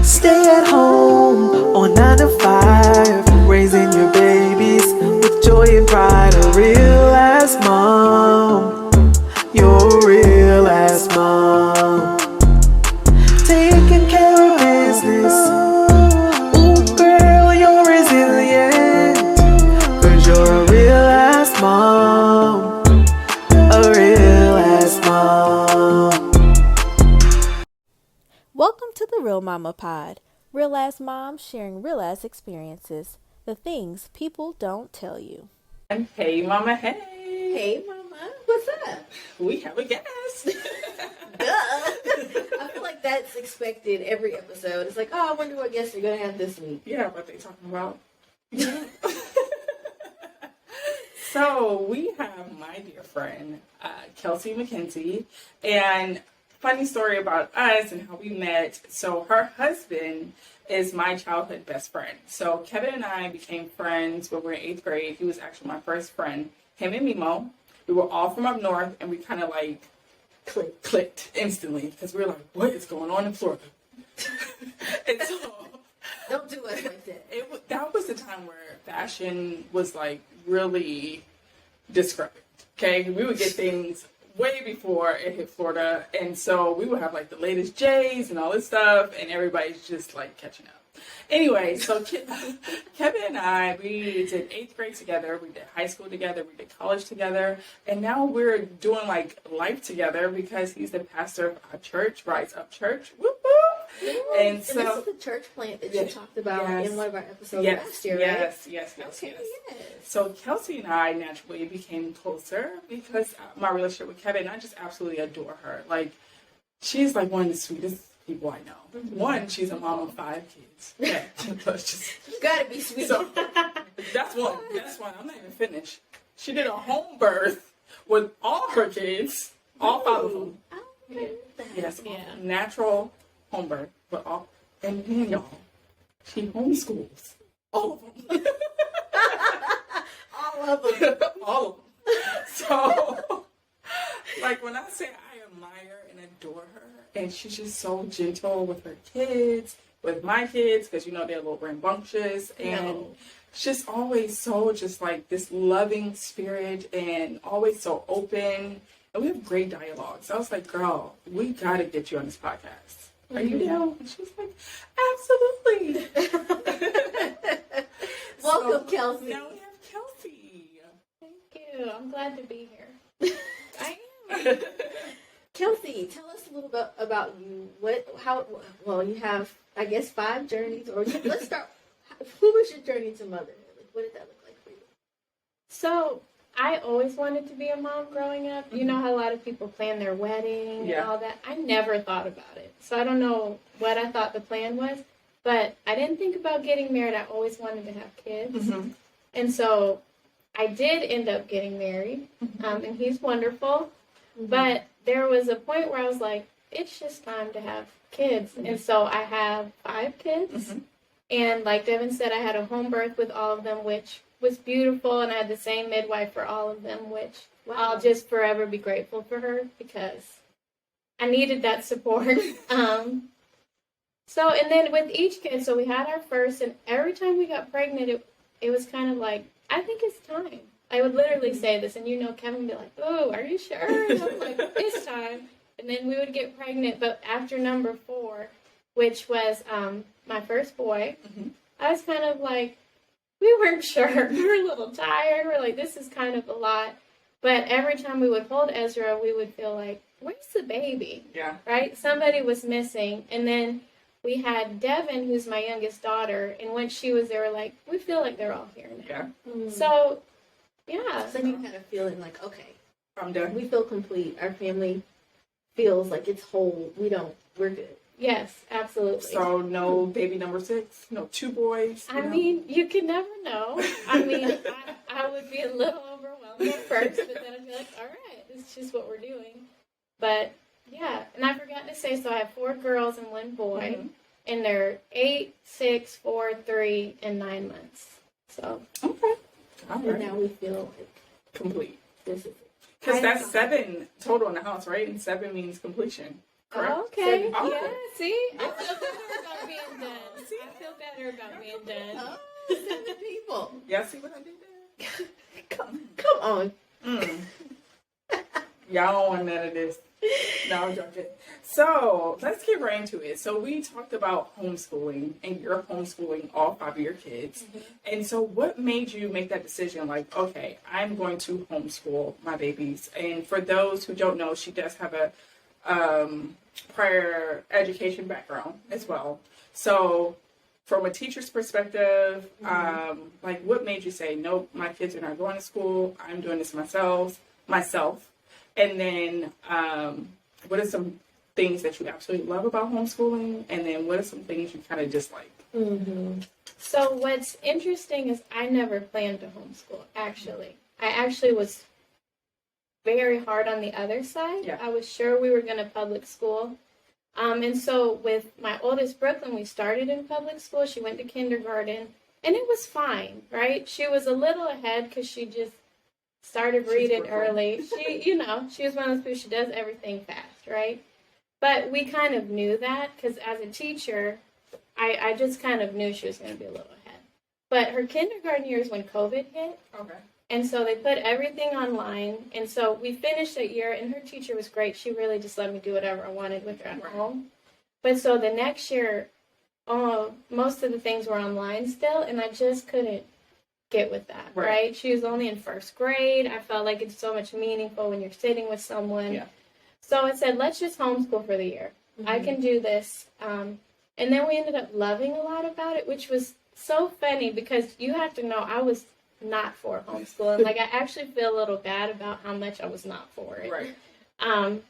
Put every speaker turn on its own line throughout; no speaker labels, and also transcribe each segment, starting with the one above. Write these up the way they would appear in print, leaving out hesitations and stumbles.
Stay at home on 9 to 5, raising your babies with joy and pride. A real ass mom, you're a real ass mom. Taking care of business. Ooh, girl, you're resilient. 'Cause you're a real ass mom. A real ass mom.
Welcome to the Real Mama Pod. Real ass moms sharing real ass experiences. The things people don't tell you.
Hey, Mama, hey.
Hey, Mama. What's up?
We have a guest.
Duh. I feel like that's expected every episode. It's like, oh, I wonder what guests you're going to have this week.
Yeah, what they talking about. So, we have my dear friend, Kelsey McKenzie. And funny story about us and how we met. So, her husband is my childhood best friend. So, Kevin and I became friends when we were in 8th grade. He was actually my first friend. Him and Mimo. We were all from up north, and we kind of like clicked instantly because we were like, what is going on in Florida? And so,
Don't do it like that.
that was the time where fashion was like really discrepant. Okay, we would get things way before it hit Florida, and so we would have like the latest J's and all this stuff, and everybody's just like catching up. Anyway, so Kevin and I, we did 8th grade together, we did high school together, we did college together, and now we're doing like life together because he's the pastor of our church, Rise Up Church. Whoop, whoop. And so
this is the church plant that you talked about in one of our episodes last year,
right? Yes.
Yes.
So Kelsey and I naturally became closer because my relationship with Kevin, I just absolutely adore her. Like, she's like one of the sweetest people I know. Mm-hmm. One, she's a mom of 5 kids. Yeah,
you gotta be sweet.
So that's one. I'm not even finished. She did a home birth with all her kids, all 5 of them. Yes, natural home birth, but all. And then y'all, she homeschools all of them.
All of them.
All of them. So, like, when I say I admire and adore her, and she's just so gentle with her kids, with my kids, because, you know, they're a little rambunctious, and she's always so just, like, this loving spirit, and always so open, and we have great dialogue. So I was like, girl, we got to get you on this podcast. Are you down? And she was like, absolutely.
Welcome, Kelsey.
Now we have Kelsey.
Thank you. I'm glad to be here. I am.
Kelsey, tell us a little bit about you. You have, I guess, 5 journeys. Or let's start. Who was your journey to motherhood? Like, what did that look like for you?
So, I always wanted to be a mom growing up. You know how a lot of people plan their wedding and all that? I never thought about it. So, I don't know what I thought the plan was. But I didn't think about getting married. I always wanted to have kids. Mm-hmm. And so, I did end up getting married. And he's wonderful. Mm-hmm. But there was a point where I was like, it's just time to have kids. Mm-hmm. And so I have 5 kids. Mm-hmm. And like Devin said, I had a home birth with all of them, which was beautiful. And I had the same midwife for all of them, which I'll just forever be grateful for her because I needed that support. And then with each kid, so we had our first, and every time we got pregnant, it was kind of like, I think it's time. I would literally say this, and Kevin would be like, oh, are you sure? And I'm like, it's time. And then we would get pregnant, but after number 4, which was my first boy, I was kind of like, we weren't sure. We were a little tired. We're like, this is kind of a lot. But every time we would hold Ezra, we would feel like, where's the baby? Yeah. Right? Somebody was missing. And then we had Devin, who's my youngest daughter, and when she was there, we're like, we feel like they're all here now. Yeah. Mm-hmm. So, yeah.
So you kind of feeling like, okay,
I'm done.
We feel complete. Our family feels like it's whole. We're good.
Yes, absolutely.
So no baby number 6? No 2 boys?
I mean, you can never know. I mean, I would be a little overwhelmed at first, but then I'd be like, all right, it's just what we're doing. But, yeah, and I forgot to say, so I have 4 girls and 1 boy, and they're 8, 6, 4, 3, and 9 months. So,
okay.
All right. And now we feel like
complete.
This is it.
Because that's 7 total in the house, right? And 7 means completion. Correct?
Okay.
Oh,
yeah, see? I feel good about being got being done.
Oh, 7 people.
Y'all see what I did there?
Come on.
Y'all don't want none of this. No, I'm joking. So let's get right into it. So we talked about homeschooling, and you're homeschooling all 5 of your kids. And so what made you make that decision? Like, okay, I'm going to homeschool my babies. And for those who don't know, she does have a prior education background as well. So from a teacher's perspective, like what made you say, nope, my kids are not going to school. I'm doing this myself. And then what are some things that you absolutely love about homeschooling? And then what are some things you kind of dislike?
So what's interesting is I never planned to homeschool, actually. I actually was very hard on the other side.
Yeah.
I was sure we were going to public school. And so with my oldest, Brooklyn, we started in public school. She went to kindergarten, and it was fine, right? She was a little ahead because she just started reading early. She was one of those people, she does everything fast, right? But we kind of knew that because as a teacher, I just kind of knew she was going to be a little ahead. But her kindergarten year is when COVID hit.
Okay.
And so they put everything online. And so we finished that year, and her teacher was great. She really just let me do whatever I wanted with her at home. But so the next year, most of the things were online still, and I just couldn't get with that, right? She was only in first grade. I felt like it's so much meaningful when you're sitting with someone.
Yeah.
So I said, let's just homeschool for the year. I can do this. And then we ended up loving a lot about it, which was so funny because you have to know I was not for homeschooling. Like, I actually feel a little bad about how much I was not for it.
Right.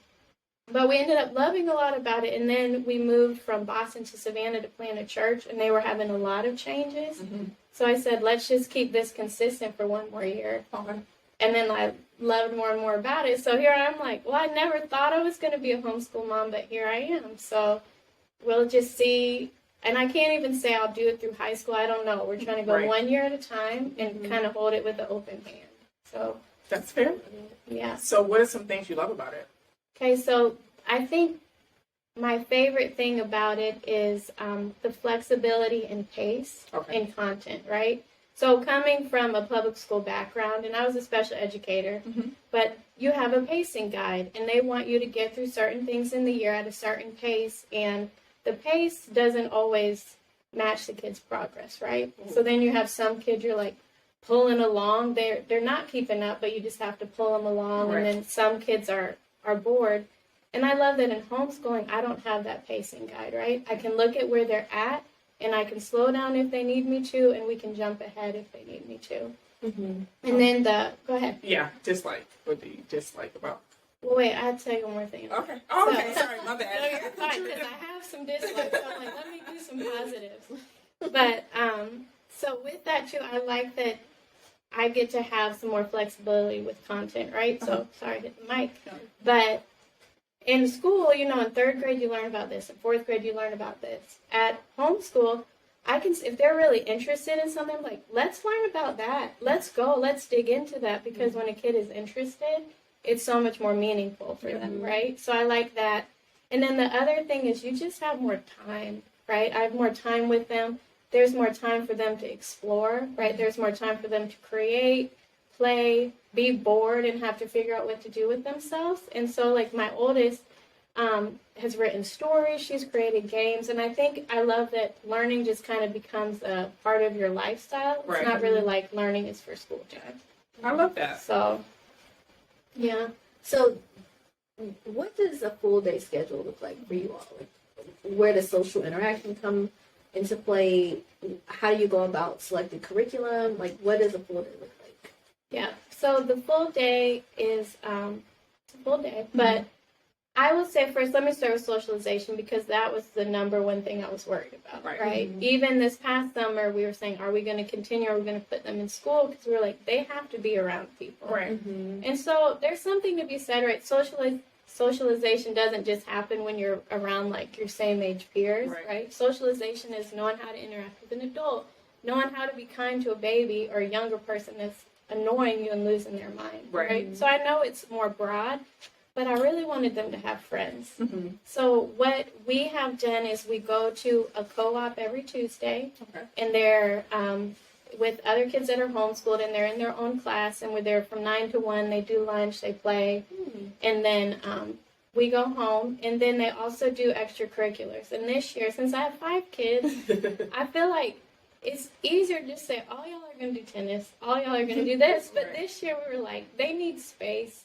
But we ended up loving a lot about it. And then we moved from Boston to Savannah to plant a church, and they were having a lot of changes. So I said, let's just keep this consistent for 1 more year.
Okay.
And then I loved more and more about it. So here I'm like, well, I never thought I was going to be a homeschool mom, but here I am. So we'll just see. And I can't even say I'll do it through high school. I don't know. We're trying to go 1 year at a time and kind of hold it with an open hand. So
that's fair.
Yeah.
So what are some things you love about it?
Okay, so I think my favorite thing about it is the flexibility and pace and content, right? So coming from a public school background, and I was a special educator, but you have a pacing guide, and they want you to get through certain things in the year at a certain pace, and the pace doesn't always match the kid's progress, right? So then you have some kids you're like pulling along. They're not keeping up, but you just have to pull them along, and then some kids are bored. And I love that in homeschooling, I don't have that pacing guide, right? I can look at where they're at, and I can slow down if they need me to, and we can jump ahead if they need me to. And then go ahead.
Yeah, dislike. What do you dislike about?
Well, wait, I had to tell you one more thing.
Okay. Oh, okay, sorry, my bad.
No, you're fine, because I have some dislikes, so I'm like, let me do some positives. But, so with that, too, I like that I get to have some more flexibility with content, right? So, sorry, I hit the mic. But in school, in 3rd grade, you learn about this. In 4th grade, you learn about this. At homeschool, I can, if they're really interested in something, I'm like, let's learn about that. Let's go. Let's dig into that. Because when a kid is interested, it's so much more meaningful for them, right? So I like that. And then the other thing is you just have more time, right? I have more time with them. There's more time for them to explore, right? There's more time for them to create, play, be bored, and have to figure out what to do with themselves. And so, like, my oldest has written stories. She's created games. And I think I love that learning just kind of becomes a part of your lifestyle. It's not really like learning is for school time.
I love that.
So, yeah.
So what does a full day schedule look like for you all? Like, where does social interaction come into play? How do you go about selecting curriculum? Like, what does a full day look like?
Yeah. So the full day is a full day, but I would say first, let me start with socialization because that was the number one thing I was worried about, right? Even this past summer, we were saying, are we going to continue? Are we going to put them in school? Because we were like, they have to be around people.
Right.
And so there's something to be said, right? Socialization doesn't just happen when you're around like your same age peers, right? Socialization is knowing how to interact with an adult, knowing how to be kind to a baby or a younger person that's annoying you and losing their mind, right? So I know it's more broad, but I really wanted them to have friends. So what we have done is we go to a co-op every Tuesday, and they're with other kids that are homeschooled, and they're in their own class, and we're there from 9 to 1. They do lunch, they play, and then we go home, and then they also do extracurriculars. And this year, since I have 5 kids, I feel like it's easier to just say, all y'all are going to do tennis, all y'all are going to do this. But this year we were like, they need space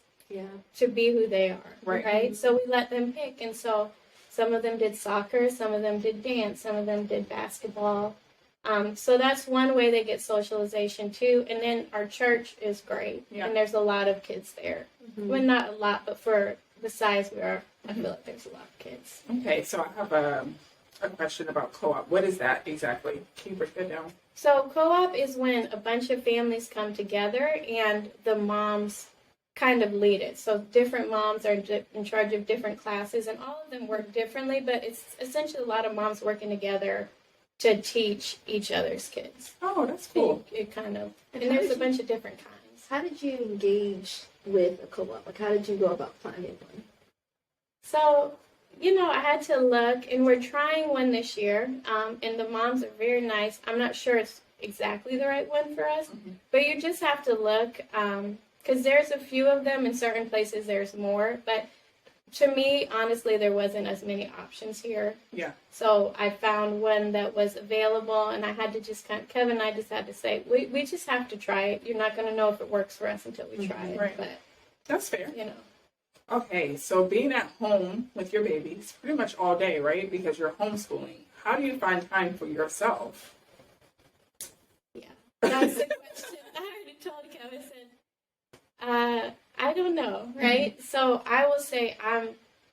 to be who they are, right? So we let them pick. And so some of them did soccer, some of them did dance, some of them did basketball. So that's one way they get socialization too. And then our church is great. And there's a lot of kids there. Well, not a lot, but for the size we are, I feel like there's a lot of kids.
Okay, so I have a question about co-op. What is that exactly? Can you break that down?
So co-op is when a bunch of families come together and the moms kind of lead it. So different moms are in charge of different classes, and all of them work differently, but it's essentially a lot of moms working together to teach each other's kids.
Oh, that's cool.
It kind of, and there's a bunch of different kinds.
How did you engage with a co-op? Like, how did you go about finding one?
So, I had to look, and we're trying one this year, and the moms are very nice. I'm not sure it's exactly the right one for us, but you just have to look, because there's a few of them. In certain places there's more, but to me, honestly, there wasn't as many options here.
Yeah.
So I found one that was available, and I had to just Kevin and I just had to say, we just have to try it. You're not going to know if it works for us until we try it.
Right.
But
that's fair. Okay, so being at home with your babies pretty much all day, right? Because you're homeschooling. How do you find time for yourself?
Yeah, that's the question. I already told Kevin, I don't know, right? So I will say I'm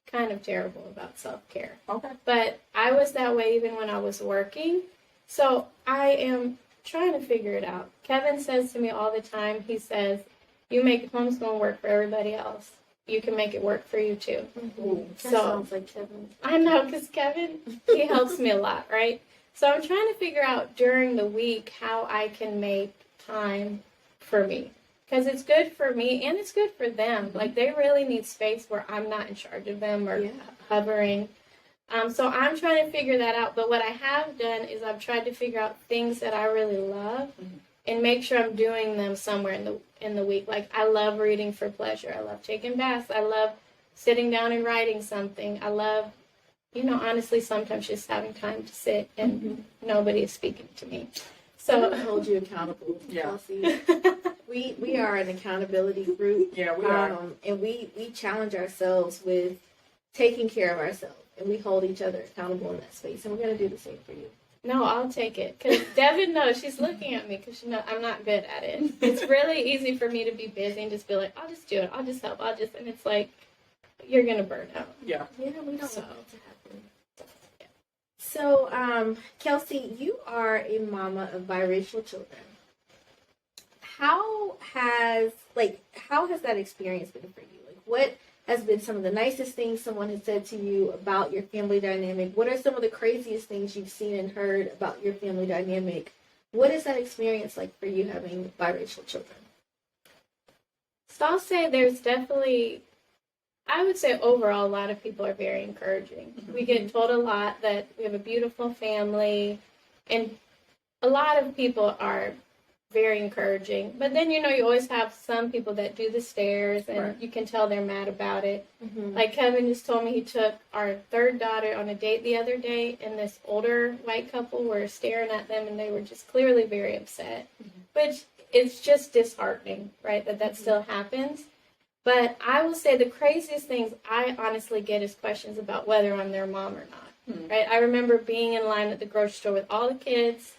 kind of terrible about self-care.
Okay.
But I was that way even when I was working. So I am trying to figure it out. Kevin says to me all the time, he says, you make homeschooling work for everybody else. You can make it work for you too.
That sounds like Kevin.
I know, because Kevin, he helps me a lot, right? So I'm trying to figure out during the week how I can make time for me. Because it's good for me and it's good for them. Like, they really need space where I'm not in charge of them or hovering. So I'm trying to figure that out. But what I have done is I've tried to figure out things that I really love and make sure I'm doing them somewhere in the week. Like, I love reading for pleasure. I love taking baths. I love sitting down and writing something. I love, honestly, sometimes just having time to sit and nobody is speaking to me. So
I'm gonna hold you accountable, Kelsey. We are an accountability group.
Yeah, we are.
And we challenge ourselves with taking care of ourselves, and we hold each other accountable in that space. And we're gonna do the same for you.
No, I'll take it. Because Devin knows. She's looking at me because I'm not good at it. It's really easy for me to be busy and just be like, I'll just do it. I'll just help. And it's like, you're going to burn out.
Yeah.
Yeah, we don't want that to happen. Yeah. So, Kelsey, you are a mama of biracial children. How has that experience been for you? Like, what has been some of the nicest things someone has said to you about your family dynamic? What are some of the craziest things you've seen and heard about your family dynamic? What is that experience like for you having biracial children?
So I'll say there's definitely, I would say overall, a lot of people are very encouraging. We get told a lot that we have a beautiful family, and a lot of people are very encouraging. But then, you always have some people that do the stares, and you can tell they're mad about it. Like Kevin just told me he took our third daughter on a date the other day, and this older white couple were staring at them, and they were just clearly very upset. Which it's just disheartening, right, that still happens. But I will say the craziest things I honestly get is questions about whether I'm their mom or not, right? I remember being in line at the grocery store with all the kids,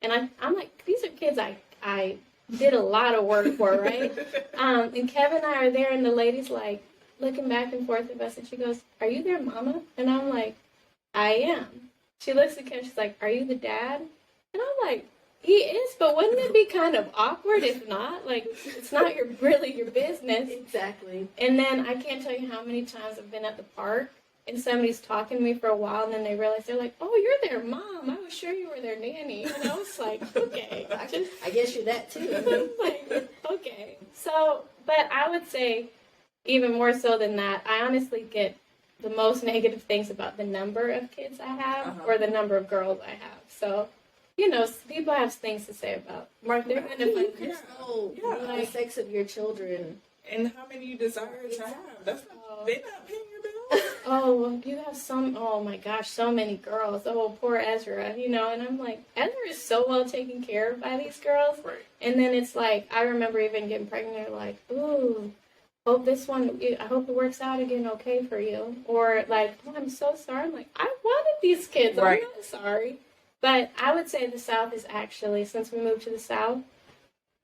and I'm like, these are kids I did a lot of work for, right? And Kevin and I are there, and the lady's like looking back and forth at us, and she goes, "Are you their mama?" And I'm like, "I am." She looks at Kevin, she's like, "Are you the dad?" And I'm like, "He is, but wouldn't it be kind of awkward if not? Like, it's not really your business."
Exactly.
And then I can't tell you how many times I've been at the park and somebody's talking to me for a while, and then they realize, they're like, "Oh, you're their mom. I was sure you were their nanny." And I was like, okay.
I guess you're that too.
Like, okay. So, but I would say even more so than that, I honestly get the most negative things about the number of kids I have or the number of girls I have. So, you know, people have things to say about.
Like,
They're
how
gonna
do you
find
control
the sex of your children.
and how many you desire to have? That's not, they're not paying your bills.
Oh, you have oh my gosh, so many girls. Oh, poor Ezra, you know, and I'm like, Ezra is so well taken care of by these girls.
Right.
And then it's like, I remember even getting pregnant, like, ooh, hope this one, I hope it works out again okay for you. Or like, oh, I'm so sorry. I'm like, I wanted these kids.
Right.
I'm not sorry. But I would say the South is actually, since we moved to the South,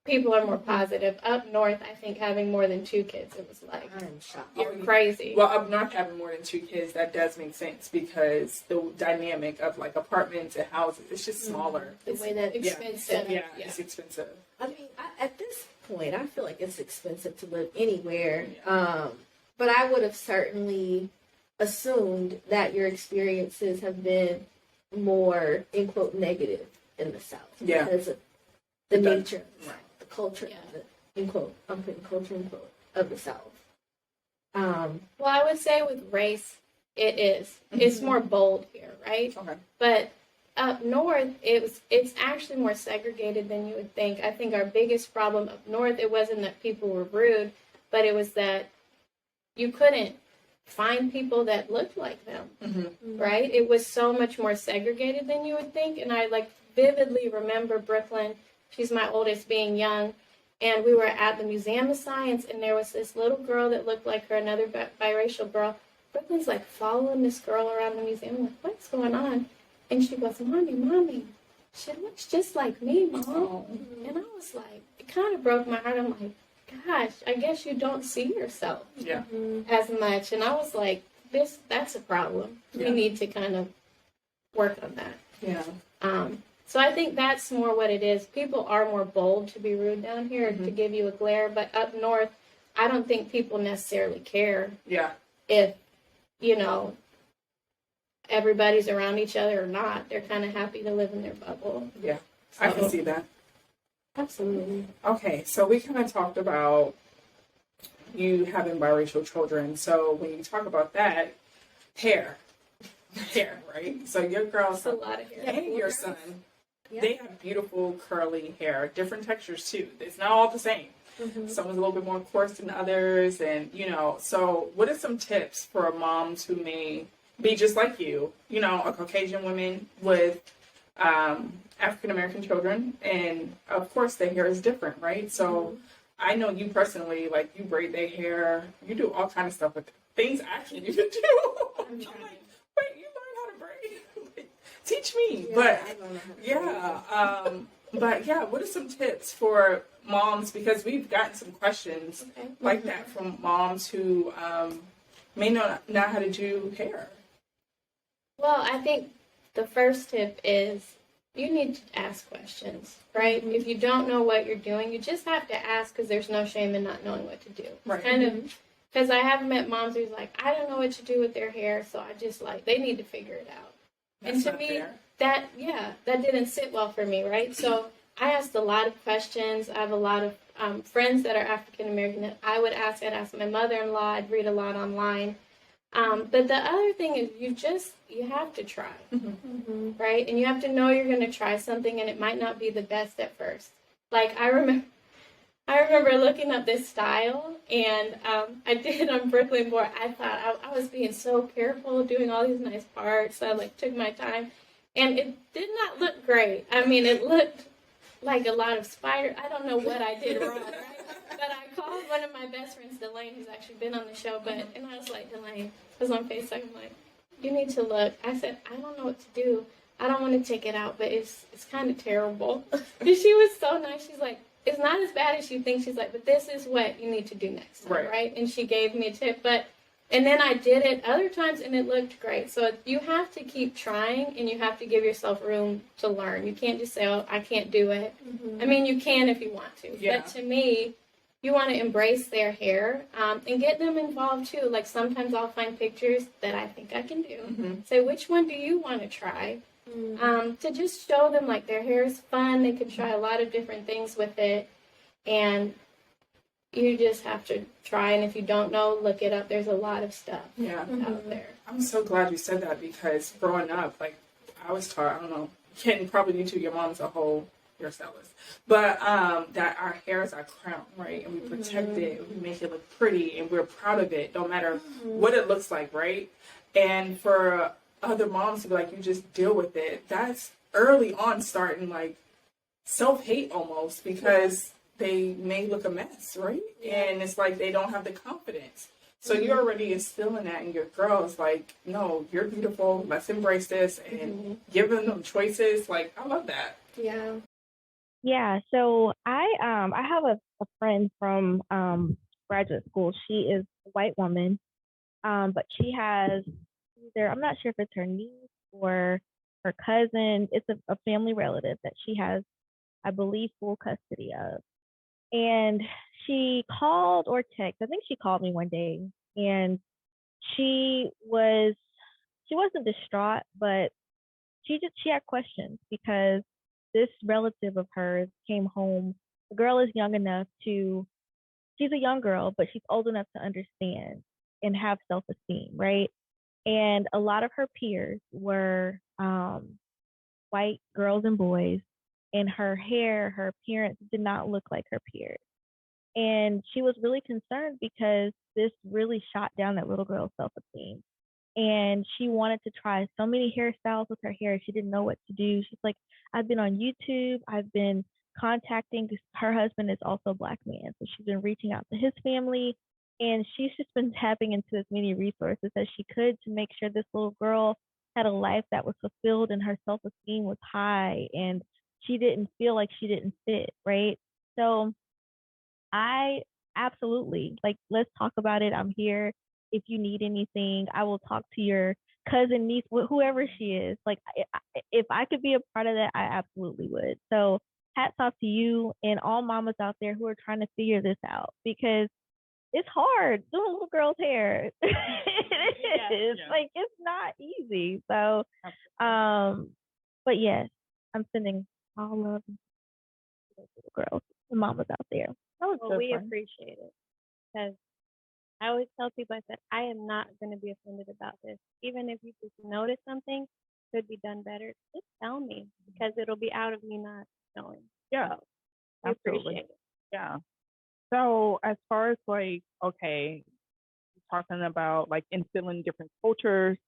people are more positive. Up north, I think having more than 2 kids, it was like,
I'm shocked.
you're crazy.
Well, up north having more than 2 kids, that does make sense because the dynamic of like apartments and houses, it's just smaller.
The way that
expensive.
Yeah, it's expensive.
I mean, at this point, I feel like it's expensive to live anywhere. But I would have certainly assumed that your experiences have been more, in quote, negative in the South.
Yeah.
Because of the nature of the
Right.
South, the culture,
Yeah.
of the, in quote, I'm putting culture in quote, of the South.
Well, I would say with race, it is. It's more bold here, right?
Okay.
But up north, it's actually more segregated than you would think. I think our biggest problem up north, it wasn't that people were rude, but it was that you couldn't find people that looked like them, right? It was so much more segregated than you would think. And I like vividly remember Brooklyn, she's my oldest, being young, and we were at the Museum of Science, and there was this little girl that looked like her, another biracial girl. Brooklyn's like following this girl around the museum. I'm like, what's going on? And she goes, Mommy, she looks just like me, Mom. And I was like, it kind of broke my heart. I'm like, gosh, I guess you don't see yourself as much. And I was like, that's a problem.
Yeah.
We need to kind of work on that.
Yeah.
So I think that's more what it is. People are more bold to be rude down here, to give you a glare. But up north, I don't think people necessarily care
Yeah.
if, you know, everybody's around each other or not. They're kind of happy to live in their bubble.
Yeah. I can see that.
Absolutely.
Okay, so we kind of talked about you having biracial children. So when you talk about that, hair, right? So your girls
That's a lot of hair.
and your son,
Yeah.
they have beautiful curly hair, different textures too. It's not all the same. Someone's a little bit more coarse than others, and you know. So what are some tips for moms who may be just like you, you know, a Caucasian woman with African American children, and of course their hair is different, right? So I know you personally, like you braid their hair, you do all kind of stuff with things I can't even do. I'm like, wait, you learn how to braid? Teach me. But
I don't know how to
but yeah, what are some tips for moms? Because we've gotten some questions like that from moms who may not know how to do hair.
Well, I think the first tip is you need to ask questions, right? If you don't know what you're doing, you just have to ask because there's no shame in not knowing what to do. It's
Right.
kind of, because I have met moms who's like, I don't know what to do with their hair, so I just like, they need to figure it out.
That's
And to
not
me,
fair.
that didn't sit well for me, right? So I asked a lot of questions. I have a lot of friends that are African American that I would ask. I'd ask my mother-in-law. I'd read a lot online. But the other thing is you have to try, right? And you have to know you're going to try something and it might not be the best at first. Like I remember looking up this style and I did on Brooklyn board. I thought I was being so careful doing all these nice parts. I like took my time and it did not look great. I mean, it looked like a lot of spider. I don't know what I did wrong, right? But I called one of my best friends, Delane, who's actually been on the show, and I was like, Delane, I was on FaceTime, I'm like, you need to look. I said, I don't know what to do. I don't want to take it out, but it's kind of terrible. And she was so nice. She's like, it's not as bad as you think. She's like, but this is what you need to do next time, right? And she gave me a tip. And then I did it other times, and it looked great. So you have to keep trying, and you have to give yourself room to learn. You can't just say, oh, I can't do it. I mean, you can if you want to.
Yeah.
But to me, you want to embrace their hair and get them involved, too. Like, sometimes I'll find pictures that I think I can do. Say, which one do you want to try? To just show them, like, their hair is fun. They can try a lot of different things with it. And You just have to try, and if you don't know, look it up. There's a lot of stuff out there.
I'm so glad you said that, because growing up, like, I was taught, I don't know, Ken probably need to, your mom's a whole hairstylist, but that our hair is our crown, right? And we protect it, we make it look pretty, and we're proud of it, no matter what it looks like, right? And for other moms to be like, you just deal with it, that's early on starting, like, self-hate almost, because they may look a mess, right? And it's like they don't have the confidence. So you're already instilling that in your girls, like, no, you're beautiful, let's embrace this, and giving them choices. Like, I love that.
Yeah.
Yeah, so I have a friend from graduate school. She is a white woman, but she has either, I'm not sure if it's her niece or her cousin. It's a family relative that she has, I believe, full custody of. And she called or texted. I think she called me one day, and she wasn't distraught, but she had questions because this relative of hers came home. The girl is young enough she's a young girl, but she's old enough to understand and have self-esteem, right? And a lot of her peers were white girls and boys, and her hair, her appearance did not look like her peers. And she was really concerned because this really shot down that little girl's self-esteem. And she wanted to try so many hairstyles with her hair. She didn't know what to do. She's like, I've been on YouTube. I've been contacting, her husband is also a Black man. So she's been reaching out to his family. And she's just been tapping into as many resources as she could to make sure this little girl had a life that was fulfilled and her self-esteem was high. And she didn't feel like she didn't fit, right? So I absolutely, like, let's talk about it. I'm here. If you need anything, I will talk to your cousin, niece, whoever she is. Like, if I could be a part of that, I absolutely would. So hats off to you and all mamas out there who are trying to figure this out, because it's hard doing a little girl's hair. It is. Yeah. Like, it's not easy. So, but yes, I'm sending all love to those little girls and mamas out there.
Well, we appreciate it, because I always tell people, I said, I am not going to be offended about this. Even if you just notice something could be done better, just tell me, because it'll be out of me not knowing.
Yeah,
so, we appreciate it.
Yeah. So as far as, like, okay, talking about like instilling different cultures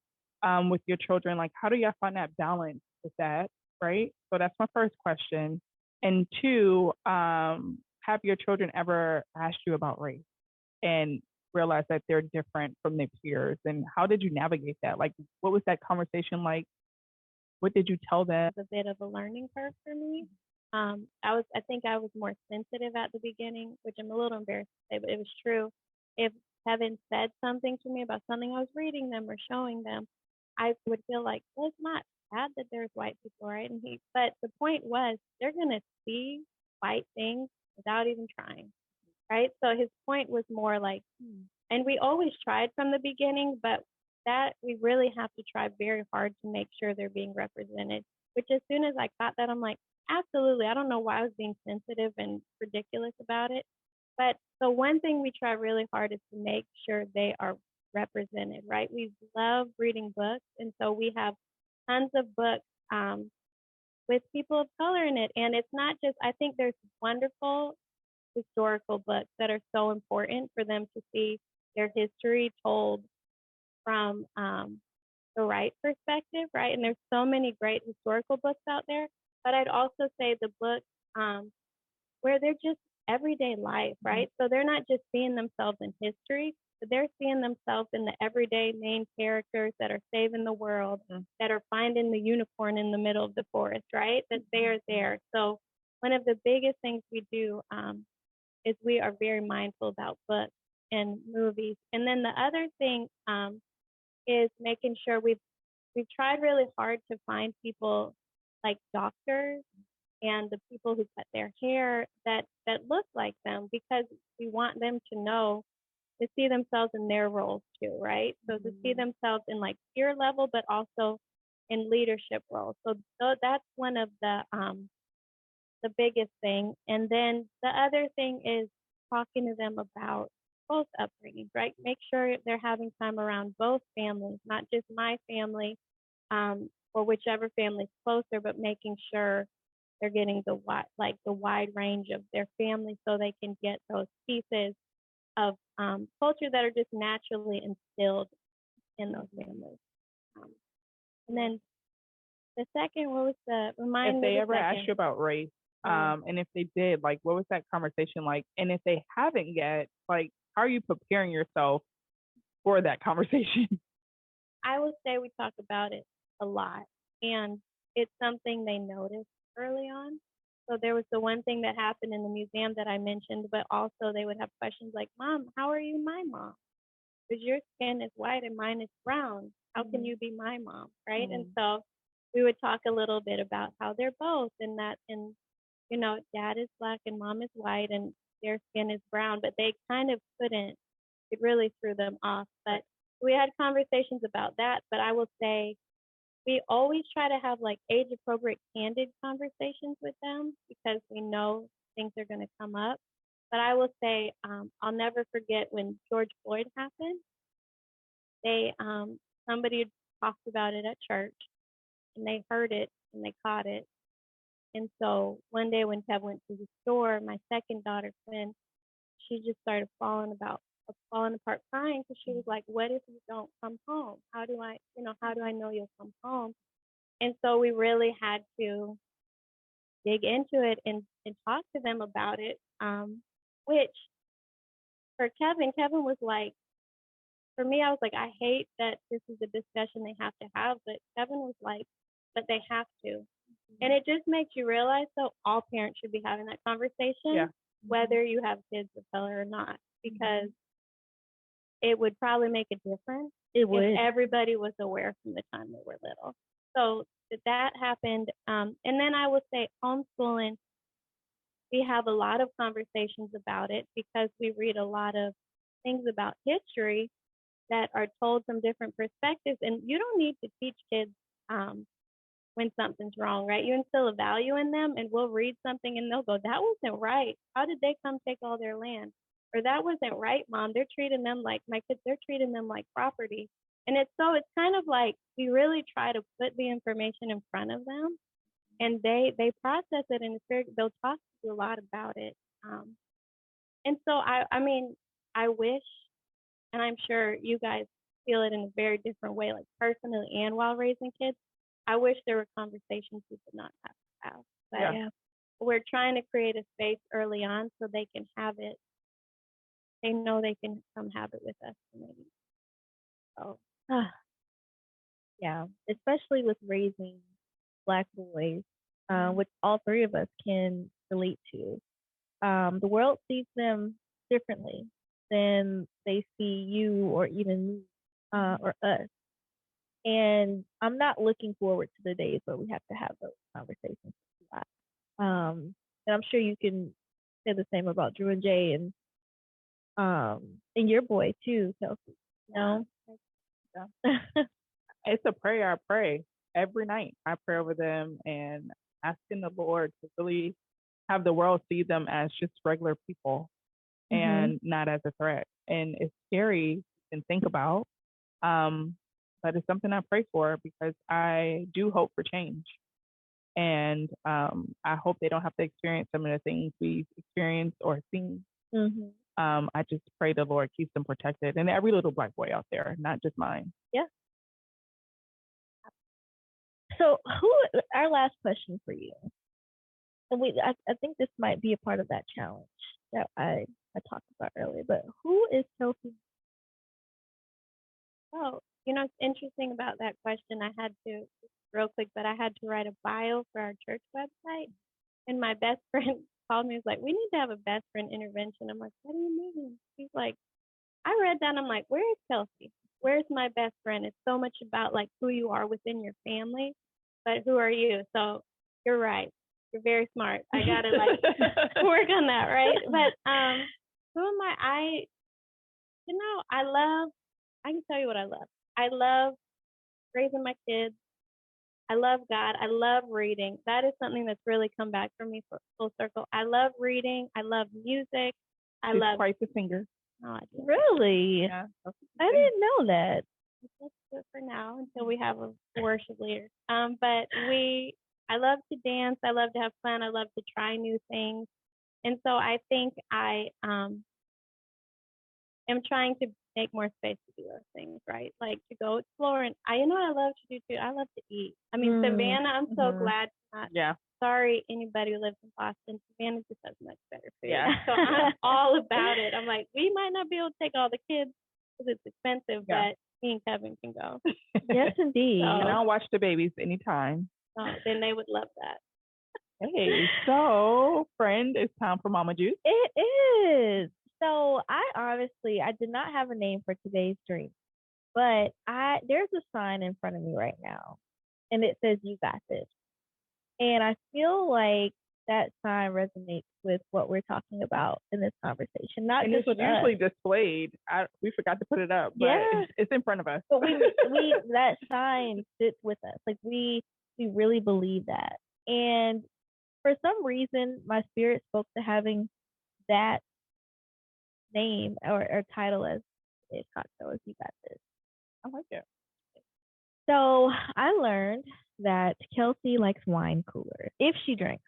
with your children, like, how do y'all find that balance with that, right? So that's my first question. And two, have your children ever asked you about race and realize that they're different from their peers? And how did you navigate that? Like, what was that conversation like? What did you tell them?
It was a bit of a learning curve for me. I think I was more sensitive at the beginning, which I'm a little embarrassed to say, but it was true. If Kevin said something to me about something I was reading them or showing them, I would feel like, well, it's not bad that there's white people, right? But the point was, they're gonna see white things without even trying, right? So his point was more like, and we always tried from the beginning, but that we really have to try very hard to make sure they're being represented. Which, as soon as I got that, I'm like, absolutely. I don't know why I was being sensitive and ridiculous about it. But the one thing we try really hard is to make sure they are represented, right? We love reading books. And so we have tons of books with people of color in it. And it's not just, I think there's wonderful historical books that are so important for them to see their history told from the right perspective, right? And there's so many great historical books out there. But I'd also say the books where they're just everyday life, right? So they're not just seeing themselves in history, but they're seeing themselves in the everyday main characters that are saving the world, that are finding the unicorn in the middle of the forest, right? That they are there. So one of the biggest things we do is we are very mindful about books and movies. And then the other thing is making sure we've tried really hard to find people like doctors and the people who cut their hair that look like them, because we want them to know, to see themselves in their roles too, right? So to see themselves in like peer level, but also in leadership roles. So that's one of the biggest thing. And then the other thing is talking to them about both upbringings, right? Make sure they're having time around both families, not just my family, or whichever family's closer, but making sure they're getting the wide range of their family so they can get those pieces of culture that are just naturally instilled in those families. And then the second, what was the remind
If
me
they
the
ever
second?
asked you about race, and if they did, like, what was that conversation like? And if they haven't yet, like, how are you preparing yourself for that conversation?
I would say we talk about it a lot, and it's something they noticed early on. So there was the one thing that happened in the museum that I mentioned, but also they would have questions like, "Mom, how are you my mom? Because your skin is white and mine is brown. How can you be my mom?" Right? And so we would talk a little bit about how they're both, and that, and you know, dad is black and mom is white, and their skin is brown, but they kind of couldn't. It really threw them off. But we had conversations about that. But I will say we always try to have like age appropriate, candid conversations with them because we know things are going to come up. But I will say, I'll never forget when George Floyd happened. They, somebody talked about it at church, and they heard it and they caught it. And so one day when Kev went to the store, my second daughter, Quinn, she just started falling apart crying because she was like, "What if you don't come home? How do I know you'll come home?" And so we really had to dig into it and talk to them about it. Which for Kevin was like, for me, I was like, I hate that this is a discussion they have to have, but Kevin was like, but they have to. And it just makes you realize, so all parents should be having that conversation, whether you have kids of color or not, because it would probably make a difference if everybody was aware from the time they were little. So that happened. And then I would say homeschooling, we have a lot of conversations about it because we read a lot of things about history that are told from different perspectives. And you don't need to teach kids when something's wrong, right? You instill a value in them, and we'll read something and they'll go, "That wasn't right. How did they come take all their land?" Or, "That wasn't right, Mom. They're treating them like my kids. They're treating them like property." And it's kind of like we really try to put the information in front of them, and they process it, and they'll talk to you a lot about it. And so I mean, I wish, and I'm sure you guys feel it in a very different way, like personally and while raising kids. I wish there were conversations we did not have to have. But we're trying to create a space early on so they can have it. They know they can come have it with us. Maybe. So.
Yeah, especially with raising Black boys, which all three of us can relate to. The world sees them differently than they see you or even me or us. And I'm not looking forward to the days where we have to have those conversations. And I'm sure you can say the same about Drew and Jay and your boy too, Kelsey. No.
It's a prayer I pray every night. I pray over them and asking the Lord to really have the world see them as just regular people and not as a threat. And it's scary to think about, but it's something I pray for because I do hope for change. And I hope they don't have to experience some of the things we've experienced or seen. I just pray the Lord keeps them protected, and every little Black boy out there, not just mine.
Yeah. So our last question for you, and I think this might be a part of that challenge that I talked about earlier, but who is Kelsey?
Oh, it's interesting about that question. I had to, real quick, but I had to write a bio for our church website. And my best friend called me, was like, "We need to have a best friend intervention." I'm like, "What do you mean?" He's like, I read that and I'm like, "Where is Kelsey? Where's my best friend?" It's so much about like who you are within your family, but who are you? So you're right. You're very smart. I gotta like work on that, right? But who am I? I can tell you what I love. I love raising my kids. I love God. I love reading. That is something that's really come back for me for full circle. I love reading. I love music. I
She's
love.
quite the singer.
Oh, I do.
Really?
Yeah.
I didn't know that.
Let's do it for now until we have a worship leader. But I love to dance. I love to have fun. I love to try new things. And so I think I am trying to make more space to do those things, right? Like to go explore. And I know what I love to do too. I love to eat. I mean, Savannah, I'm so glad.
Yeah.
Sorry, anybody who lives in Boston. Savannah just has much better food.
Yeah.
So I'm all about it. I'm like, we might not be able to take all the kids because it's expensive, but me and Kevin can go.
Yes, indeed.
And I'll watch the babies anytime.
So then they would love that.
Hey, so friend, it's time for Mama Juice.
It is. So I did not have a name for today's drink, but there's a sign in front of me right now, and it says "You got this," and I feel like that sign resonates with what we're talking about in this conversation. Not
and
just
it's
with
usually
us.
displayed. We forgot to put it up, but it's in front of us.
But we that sign sits with us. Like we really believe that, and for some reason, my spirit spoke to having that name or title as today's cocktail. As You got this.
I like it.
So I learned that Kelsey likes wine coolers. If she drinks,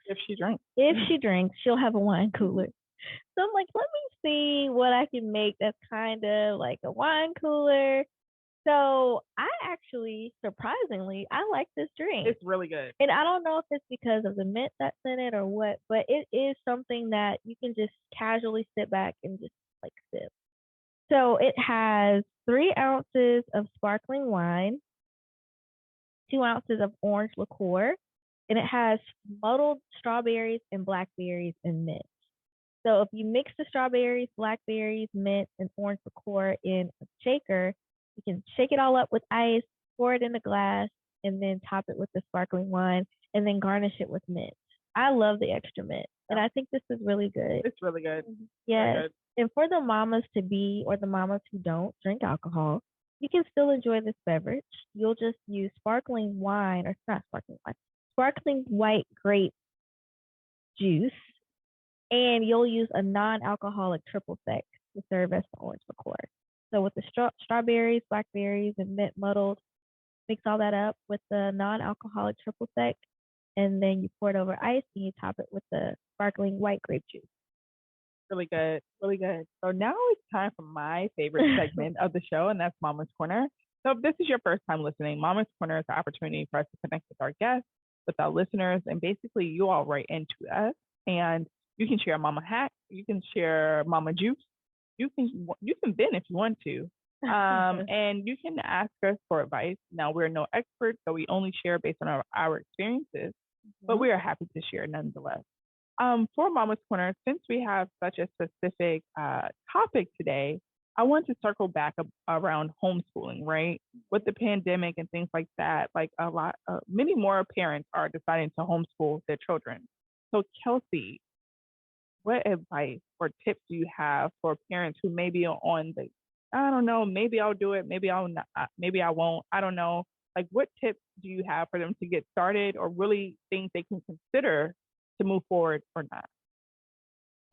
she'll have a wine cooler. So I'm like, let me see what I can make that's kind of like a wine cooler. So I actually, surprisingly, I like this drink.
It's really good.
And I don't know if it's because of the mint that's in it or what, but it is something that you can just casually sit back and just like sip. So it has 3 ounces of sparkling wine, 2 ounces of orange liqueur, and it has muddled strawberries and blackberries and mint. So if you mix the strawberries, blackberries, mint, and orange liqueur in a shaker, you can shake it all up with ice, pour it in a glass, and then top it with the sparkling wine, and then garnish it with mint. I love the extra mint, and I think this is really good.
It's really good.
Yes.
Really good.
And for the mamas to be or the mamas who don't drink alcohol, you can still enjoy this beverage. You'll just use sparkling wine, or not sparkling wine, sparkling white grape juice, and you'll use a non-alcoholic triple sec to serve as the orange liqueur. So with the strawberries, blackberries, and mint muddled, mix all that up with the non-alcoholic triple sec, and then you pour it over ice and you top it with the sparkling white grape juice.
Really good. Really good. So now it's time for my favorite segment of the show, and that's Mama's Corner. So if this is your first time listening, Mama's Corner is an opportunity for us to connect with our guests, with our listeners, and basically you all write into us. And you can share Mama hack, you can share Mama juice, you can vent if you want to. And you can ask us for advice. Now, we're no experts, so we only share based on our experiences, but we are happy to share nonetheless. For Mama's Corner, since we have such a specific topic today, I want to circle back around homeschooling, right? With the pandemic and things like that, like many more parents are deciding to homeschool their children. So Kelsey, what advice or tips do you have for parents who may be on the, I don't know, maybe I'll do it, maybe I'll not, maybe I won't, I don't know. Like, what tips do you have for them to get started, or really things they can consider to move forward or not?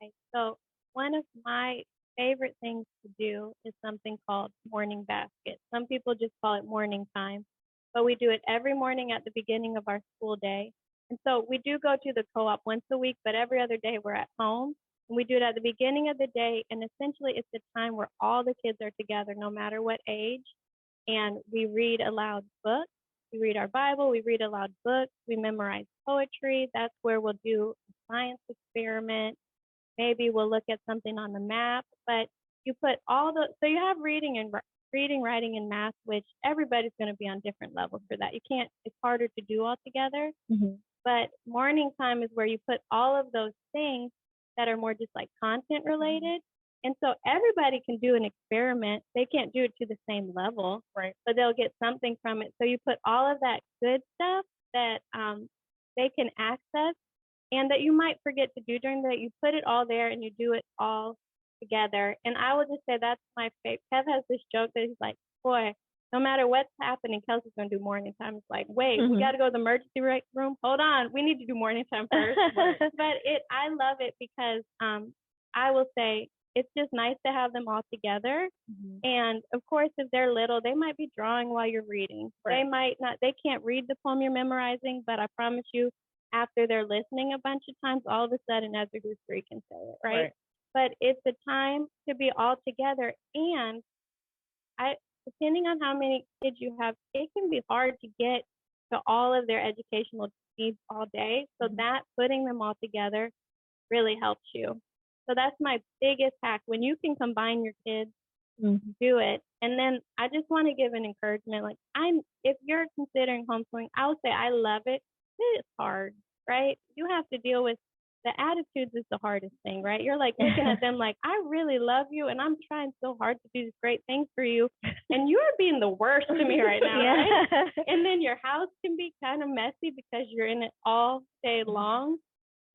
Okay, so one of my favorite things to do is something called morning basket. Some people just call it morning time, but we do it every morning at the beginning of our school day. And so we do go to the co-op once a week, but every other day we're at home. And we do it at the beginning of the day. And essentially it's the time where all the kids are together, no matter what age. And we read aloud books. We read our Bible. We read aloud books. We memorize poetry. That's where we'll do a science experiment. Maybe we'll look at something on the map. But you put so you have reading, writing, and math, which everybody's going to be on different levels for that. It's harder to do all together. Mm-hmm. But morning time is where you put all of those things that are more just like content related. And so everybody can do an experiment. They can't do it to the same level, right? But they'll get something from it. So you put all of that good stuff that they can access and that you might forget to do during the day. You put it all there and you do it all together. And I will just say that's my favorite. Kev has this joke that he's like, boy, no matter what's happening, Kelsey's going to do morning time. It's like, wait, we got to go to the emergency room. Hold on. We need to do morning time first. But I love it because I will say it's just nice to have them all together. And of course, if they're little, they might be drawing while you're reading. They might not, they can't read the poem you're memorizing, but I promise you, after they're listening a bunch of times, all of a sudden, as a who's three can say it, right? But it's a time to be all together. And depending on how many kids you have, it can be hard to get to all of their educational needs all day. So that putting them all together really helps you. So that's my biggest hack. When you can combine your kids, do it. And then I just want to give an encouragement. Like, if you're considering homeschooling, I would say I love it. It's hard, right? You have to deal with the attitudes is the hardest thing, right? You're like looking at them like, I really love you and I'm trying so hard to do these great things for you. And you're being the worst to me right now, right? And then your house can be kind of messy because you're in it all day long.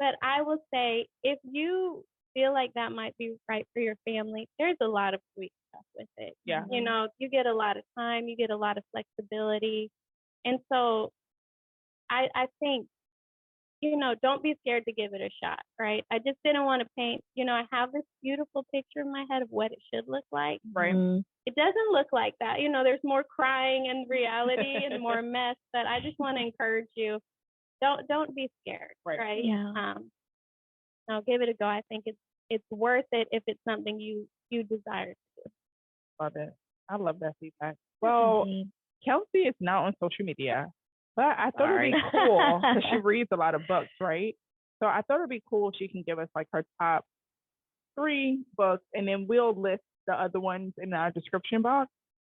But I will say, if you feel like that might be right for your family, there's a lot of sweet stuff with it.
Yeah.
You know, you get a lot of time, you get a lot of flexibility. And so I think, you know, don't be scared to give it a shot, right? I just didn't want to paint, you know, I have this beautiful picture in my head of what it should look like.
Right.
It doesn't look like that. You know, there's more crying and reality and more mess, but I just want to encourage you, don't be scared, right?
Yeah.
No, give it a go. I think it's worth it if it's something you desire to do.
Love it. I love that feedback. Well, Kelsey is not on social media, but I thought it'd be cool because she reads a lot of books, right? So I thought it'd be cool if she can give us like her top 3 books, and then we'll list the other ones in our description box.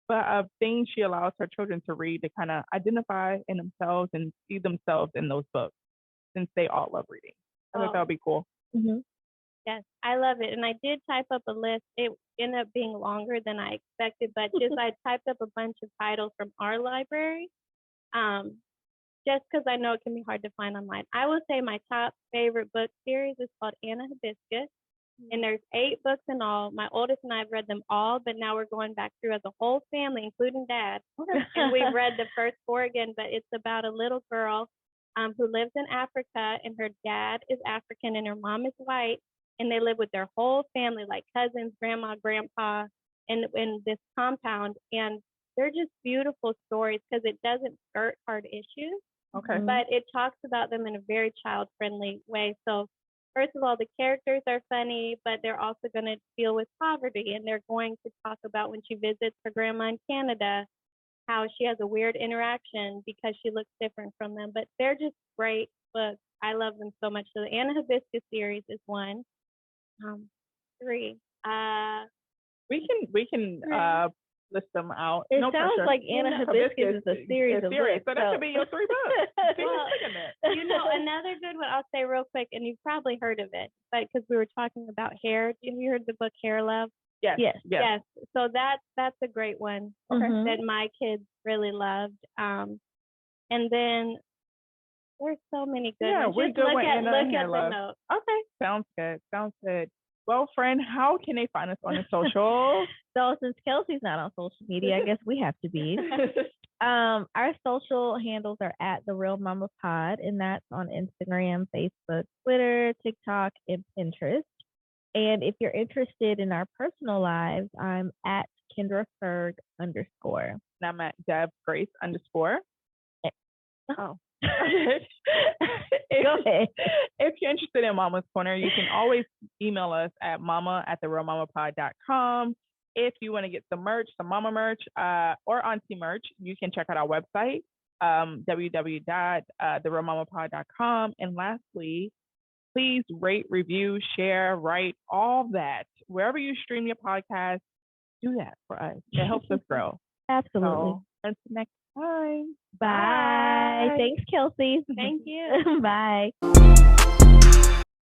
But of things she allows her children to read to kind of identify in themselves and see themselves in those books, since they all love reading. I thought that would be cool.
Yes, I love it. And I did type up a list. It ended up being longer than I expected, but just I typed up a bunch of titles from our library, just because I know it can be hard to find online. I will say my top favorite book series is called Hibiscus, and there's 8 books in all. My oldest and I have read them all, but now we're going back through as a whole family, including Dad, and we've read the first 4 again. But it's about a little girl who lives in Africa, and her dad is African and her mom is white. And they live with their whole family, like cousins, grandma, grandpa, in this compound. And they're just beautiful stories because it doesn't skirt hard issues.
Okay.
But it talks about them in a very child-friendly way. So first of all, the characters are funny, but they're also going to deal with poverty. And they're going to talk about when she visits her grandma in Canada, how she has a weird interaction because she looks different from them. But they're just great books. I love them so much. So the Hibiscus series is one. 3.
We can list them out.
It
no
sounds
pressure.
like Hibiscus is a series of books.
So that could be your 3 books.
Well, you know, another good one I'll say real quick, and you've probably heard of it, but because we were talking about hair. Have you heard the book Hair Love?
Yes.
So that's a great one that my kids really loved. And then there's so many good ones.
We're
just
good
look
with
at
Anna
the note.
Okay. Sounds good. Well, friend, how can they find us on the socials?
So since Kelsey's not on social media, I guess we have to be. Our social handles are at The Real Mama Pod, and that's on Instagram, Facebook, Twitter, TikTok, and Pinterest. And if you're interested in our personal lives, I'm at KendraFerg_.
And I'm at DevGrace_.
Oh.
Go ahead. If you're interested in Mama's Corner, you can always email us at mama@therealmamapod.com. If you want to get some merch, some mama merch, or auntie merch, you can check out our website, www.therealmamapod.com. And lastly, please rate, review, share, write, all that. Wherever you stream your podcast, do that for us. It helps us grow.
Absolutely.
So, until next time.
Bye. Thanks, Kelsey.
Thank you.
Bye.